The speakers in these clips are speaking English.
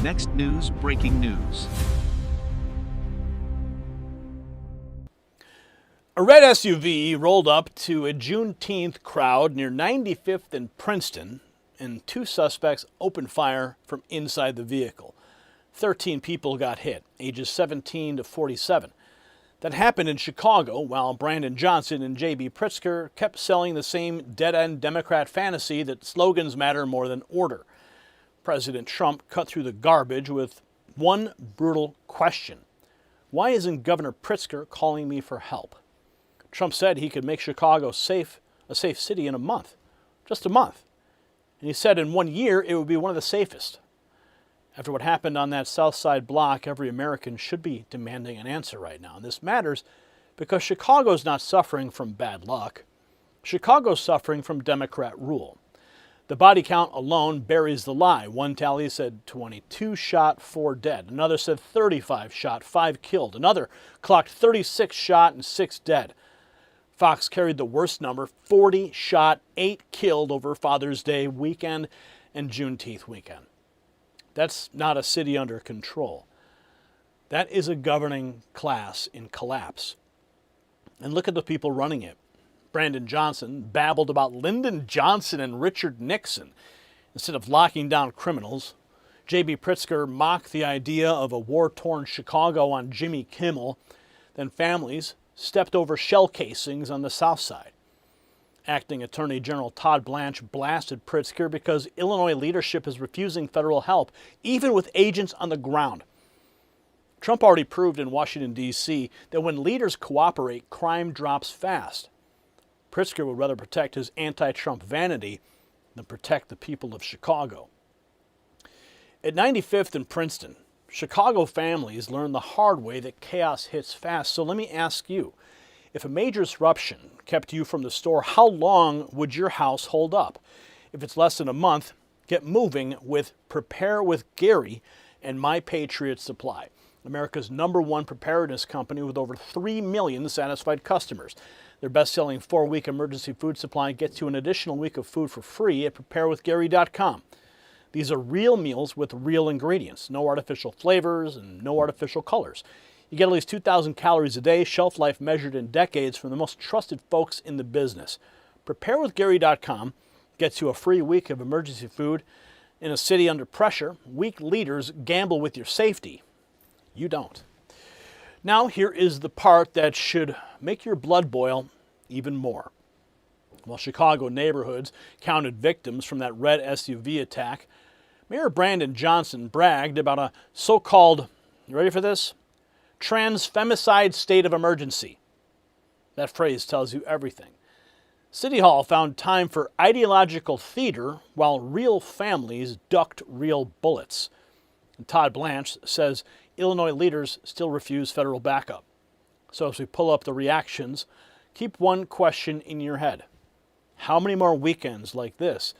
Next news, breaking news. A red SUV rolled up to a Juneteenth crowd near 95th and Princeton, and two suspects opened fire from inside the vehicle. 13 people got hit, ages 17 to 47. That happened in Chicago while Brandon Johnson and J.B. Pritzker kept selling the same dead-end Democrat fantasy that slogans matter more than order. President Trump cut through the garbage with one brutal question. Why isn't Governor Pritzker calling me for help? Trump said he could make Chicago a safe city in a month. Just a month. And he said in 1 year it would be one of the safest. After what happened on that South Side block, every American should be demanding an answer right now. And this matters because Chicago's not suffering from bad luck. Chicago's suffering from Democrat rule. The body count alone buries the lie. One tally said 22 shot, 4 dead. Another said 35 shot, 5 killed. Another clocked 36 shot and 6 dead. Fox carried the worst number, 40 shot, 8 killed over Father's Day weekend and Juneteenth weekend. That's not a city under control. That is a governing class in collapse. And look at the people running it. Brandon Johnson babbled about Lyndon Johnson and Richard Nixon instead of locking down criminals. J.B. Pritzker mocked the idea of a war-torn Chicago on Jimmy Kimmel. Then families stepped over shell casings on the South Side. Acting Attorney General Todd Blanche blasted Pritzker because Illinois leadership is refusing federal help, even with agents on the ground. Trump already proved in Washington, D.C. that when leaders cooperate, crime drops fast. Pritzker would rather protect his anti-Trump vanity than protect the people of Chicago. At 95th and Princeton, Chicago families learned the hard way that chaos hits fast. So let me ask you, if a major disruption kept you from the store, how long would your house hold up? If it's less than a month, get moving with Prepare with Gary and My Patriot Supply, America's #1 preparedness company with over 3 million satisfied customers. Their best-selling 4-week emergency food supply gets you an additional week of food for free at preparewithgary.com. These are real meals with real ingredients, no artificial flavors and no artificial colors. You get at least 2,000 calories a day, shelf life measured in decades from the most trusted folks in the business. Preparewithgary.com gets you a free week of emergency food. In a city under pressure, weak leaders gamble with your safety. You don't. Now here is the part that should make your blood boil even more. While Chicago neighborhoods counted victims from that red SUV attack, Mayor Brandon Johnson bragged about a so-called, you ready for this? Trans-femicide state of emergency. That phrase tells you everything. City Hall found time for ideological theater while real families ducked real bullets. And Todd Blanche says Illinois leaders still refuse federal backup. So as we pull up the reactions, keep one question in your head. How many more weekends like this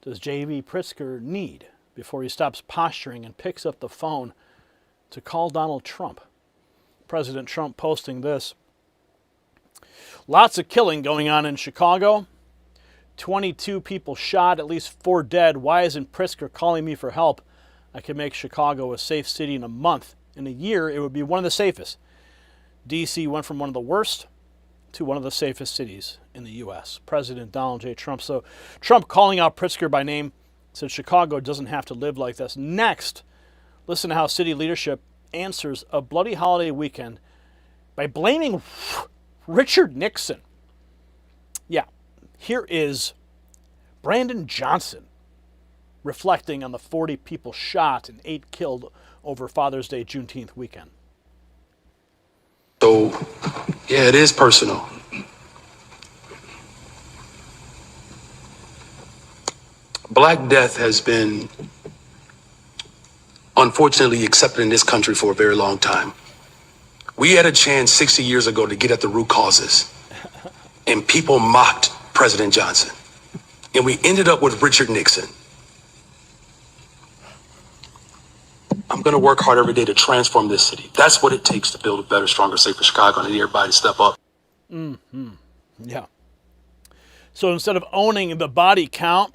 does J.B. Pritzker need before he stops posturing and picks up the phone to call Donald Trump? President Trump posting this. Lots of killing going on in Chicago. 22 people shot, at least 4 dead. Why isn't Pritzker calling me for help? I can make Chicago a safe city in a month. In a year, it would be one of the safest. D.C. went from one of the worst to one of the safest cities in the U.S. President Donald J. Trump. So Trump calling out Pritzker by name said Chicago doesn't have to live like this. Next, listen to how city leadership answers a bloody holiday weekend by blaming Richard Nixon. Yeah, here is Brandon Johnson reflecting on the 40 people shot and 8 killed over Father's Day Juneteenth weekend. So, yeah, it is personal. Black death has been unfortunately accepted in this country for a very long time. We had a chance 60 years ago to get at the root causes, and people mocked President Johnson. And we ended up with Richard Nixon. I'm going to work hard every day to transform this city. That's what it takes to build a better, stronger, safer Chicago. I need everybody to step up. Yeah. So instead of owning the body count,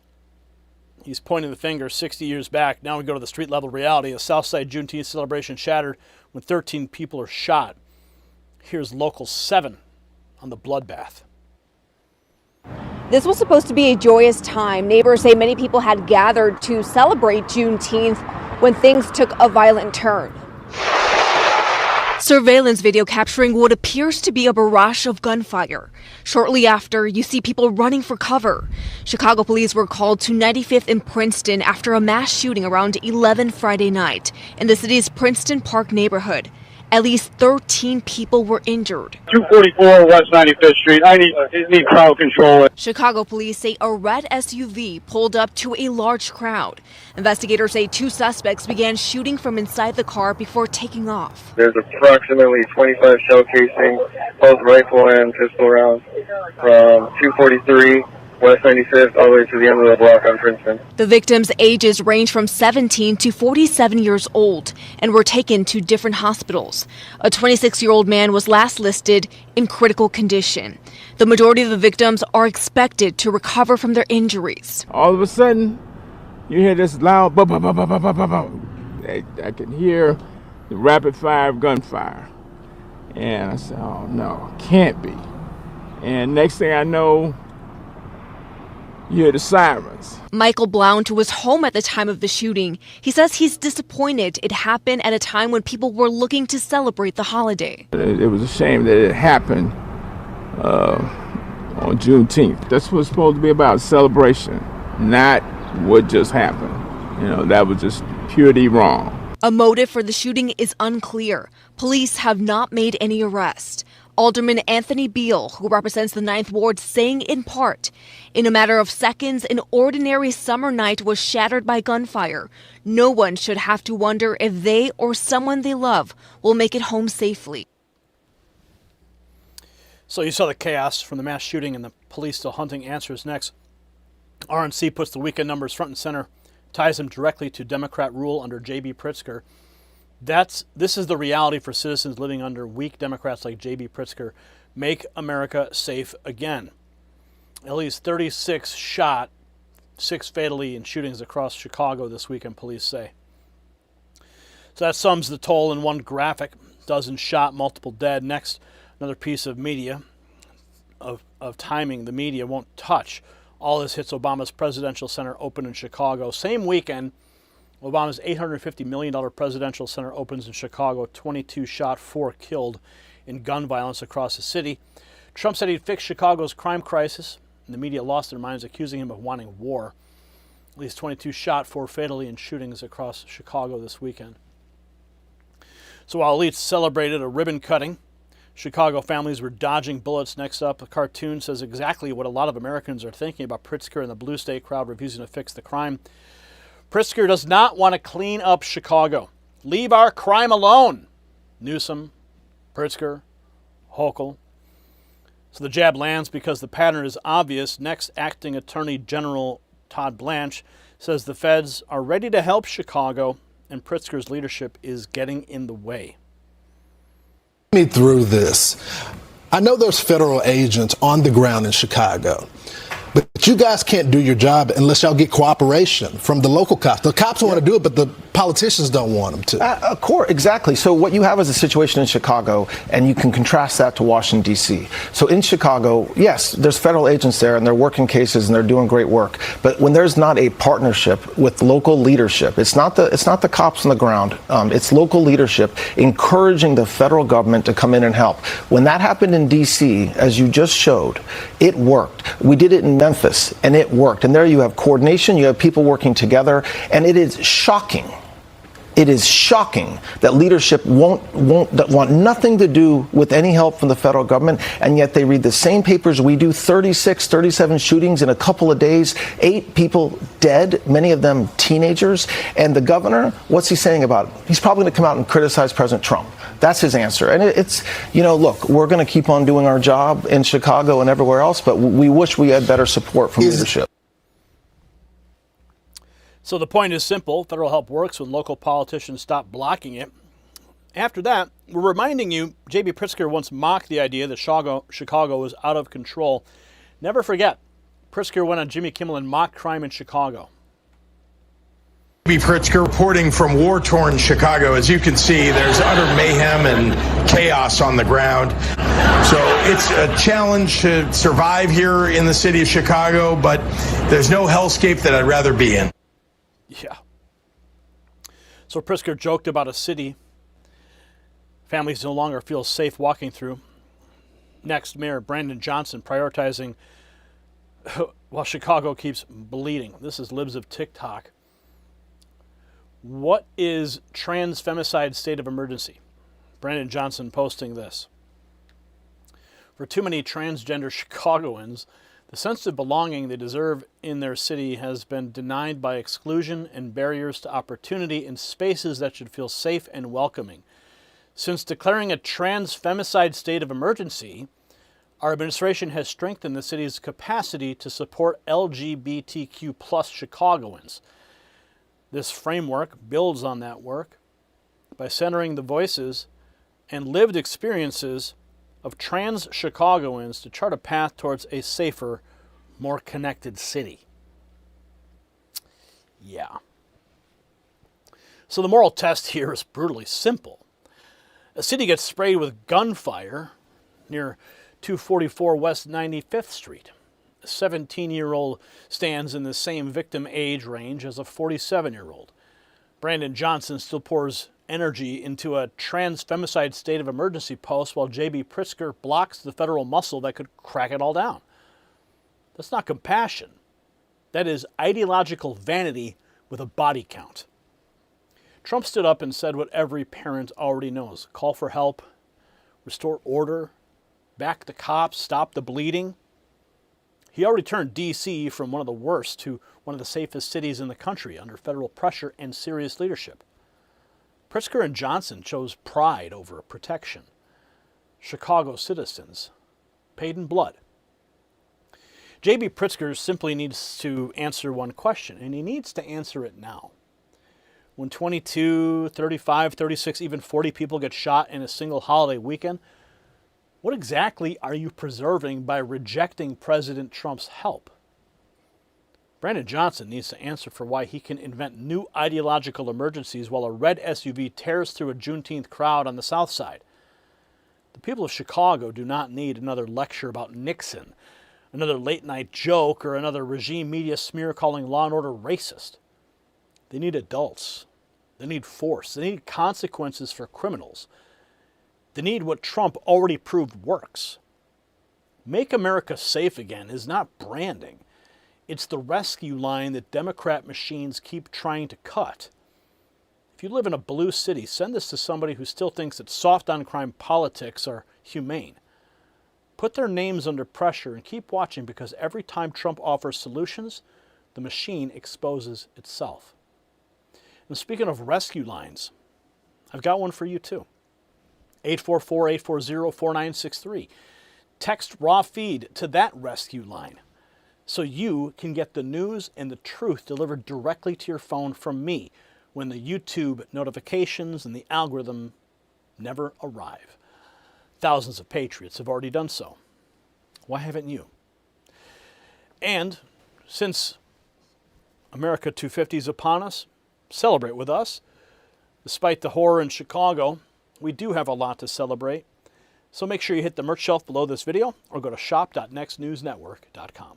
He's pointing the finger 60 years back. Now we go to the street level reality. A Southside Juneteenth celebration shattered when 13 people are shot. Here's Local 7 on the bloodbath. This was supposed to be a joyous time. Neighbors say many people had gathered to celebrate Juneteenth when things took a violent turn. Surveillance video capturing what appears to be a barrage of gunfire. Shortly after, you see people running for cover. Chicago police were called to 95th and Princeton after a mass shooting around 11 Friday night in the city's Princeton Park neighborhood. At least 13 people were injured. 244 West 95th Street. I need crowd control. Chicago police say a red SUV pulled up to a large crowd. Investigators say 2 suspects began shooting from inside the car before taking off. There's approximately 25 shell casings, both rifle and pistol rounds, from 243 West 95th all the way to the end of the block on Princeton. The victims' ages range from 17 to 47 years old and were taken to different hospitals. A 26-year-old man was last listed in critical condition. The majority of the victims are expected to recover from their injuries. All of a sudden, you hear this loud ba ba ba ba ba ba ba ba. I can hear the rapid fire gunfire. And I said, oh no, can't be. And next thing I know, you hear the sirens. Michael Blount was home at the time of the shooting. He says he's disappointed it happened at a time when people were looking to celebrate the holiday. It was a shame that it happened on Juneteenth. That's what it's supposed to be about, celebration, not what just happened. You know, that was just purely wrong. A motive for the shooting is unclear. Police have not made any arrests. Alderman Anthony Beal, who represents the 9th Ward, saying in part, in a matter of seconds, an ordinary summer night was shattered by gunfire. No one should have to wonder if they or someone they love will make it home safely. So you saw the chaos from the mass shooting and the police still hunting answers next. RNC puts the weekend numbers front and center, ties them directly to Democrat rule under J.B. Pritzker. This is the reality for citizens living under weak Democrats like J.B. Pritzker. Make America safe again. At least 36 shot, 6 fatally in shootings across Chicago this weekend, police say. So that sums the toll in one graphic. Dozen shot, multiple dead. Next, another piece of media, of timing the media won't touch. All this hits Obama's presidential center open in Chicago. Same weekend, Obama's $850 million presidential center opens in Chicago. 22 shot, 4 killed in gun violence across the city. Trump said he'd fix Chicago's crime crisis, and the media lost their minds, accusing him of wanting war. At least 22 shot, 4 fatally in shootings across Chicago this weekend. So while elites celebrated a ribbon cutting, Chicago families were dodging bullets. Next up, a cartoon says exactly what a lot of Americans are thinking about Pritzker and the blue state crowd refusing to fix the crime. Pritzker does not want to clean up Chicago. Leave our crime alone. Newsom, Pritzker, Hochul. So the jab lands because the pattern is obvious. Next, Acting Attorney General Todd Blanche says the feds are ready to help Chicago and Pritzker's leadership is getting in the way. Me through this. I know there's federal agents on the ground in Chicago, but you guys can't do your job unless y'all get cooperation from the local cops. The cops want to do it, but the politicians don't want them to. Exactly. So what you have is a situation in Chicago, and you can contrast that to Washington, D.C. So in Chicago, yes, there's federal agents there, and they're working cases, and they're doing great work. But when there's not a partnership with local leadership, it's not the cops on the ground. It's local leadership encouraging the federal government to come in and help. When that happened in D.C., as you just showed, it worked. We did it in Memphis, and it worked. And there you have coordination, you have people working together, and it is shocking. It is shocking that leadership want nothing to do with any help from the federal government, and yet they read the same papers we do. 37 shootings in a couple of days, 8 people dead, many of them teenagers. And the governor, what's he saying about it? He's probably going to come out and criticize President Trump. That's his answer. And it's, look, we're going to keep on doing our job in Chicago and everywhere else, but we wish we had better support from leadership. So the point is simple. Federal help works when local politicians stop blocking it. After that, we're reminding you, J.B. Pritzker once mocked the idea that Chicago was out of control. Never forget, Pritzker went on Jimmy Kimmel and mocked crime in Chicago. Pritzker reporting from war-torn Chicago. As you can see, there's utter mayhem and chaos on the ground. So it's a challenge to survive here in the city of Chicago, but there's no hellscape that I'd rather be in. Yeah. So Pritzker joked about a city families no longer feel safe walking through. Next, Mayor Brandon Johnson prioritizing while Chicago keeps bleeding. This is Libs of TikTok. What is trans femicide state of emergency? Brandon Johnson posting this. For too many transgender Chicagoans, the sense of belonging they deserve in their city has been denied by exclusion and barriers to opportunity in spaces that should feel safe and welcoming. Since declaring a trans femicide state of emergency, our administration has strengthened the city's capacity to support LGBTQ plus Chicagoans. This framework builds on that work by centering the voices and lived experiences of trans Chicagoans to chart a path towards a safer, more connected city. Yeah. So the moral test here is brutally simple. A city gets sprayed with gunfire near 244 West 95th Street. A 17-year-old stands in the same victim age range as a 47-year-old. Brandon Johnson still pours energy into a trans femicide state of emergency post while J.B. Pritzker blocks the federal muscle that could crack it all down. That's not compassion. That is ideological vanity with a body count. Trump stood up and said what every parent already knows. Call for help, restore order, back the cops, stop the bleeding. He already turned D.C. from one of the worst to one of the safest cities in the country under federal pressure and serious leadership. Pritzker and Johnson chose pride over protection. Chicago citizens paid in blood. J.B. Pritzker simply needs to answer one question, and he needs to answer it now. When 22, 35, 36, even 40 people get shot in a single holiday weekend, what exactly are you preserving by rejecting President Trump's help? Brandon Johnson needs to answer for why he can invent new ideological emergencies while a red SUV tears through a Juneteenth crowd on the South Side. The people of Chicago do not need another lecture about Nixon, another late-night joke, or another regime media smear calling Law and Order racist. They need adults. They need force. They need consequences for criminals. They need what Trump already proved works. Make America safe again is not branding. It's the rescue line that Democrat machines keep trying to cut. If you live in a blue city, send this to somebody who still thinks that soft-on-crime politics are humane. Put their names under pressure and keep watching, because every time Trump offers solutions, the machine exposes itself. And speaking of rescue lines, I've got one for you too. 844-840-4963. Text raw feed to that rescue line so you can get the news and the truth delivered directly to your phone from me when the YouTube notifications and the algorithm never arrive. Thousands of patriots have already done so. Why haven't you? And since America 250 is upon us, celebrate with us. Despite the horror in Chicago, we do have a lot to celebrate. So make sure you hit the merch shelf below this video or go to shop.nextnewsnetwork.com.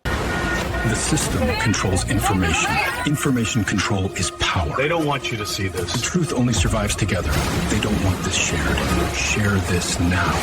The system controls information. Information control is power. They don't want you to see this. The truth only survives together. They don't want this shared. Share this now.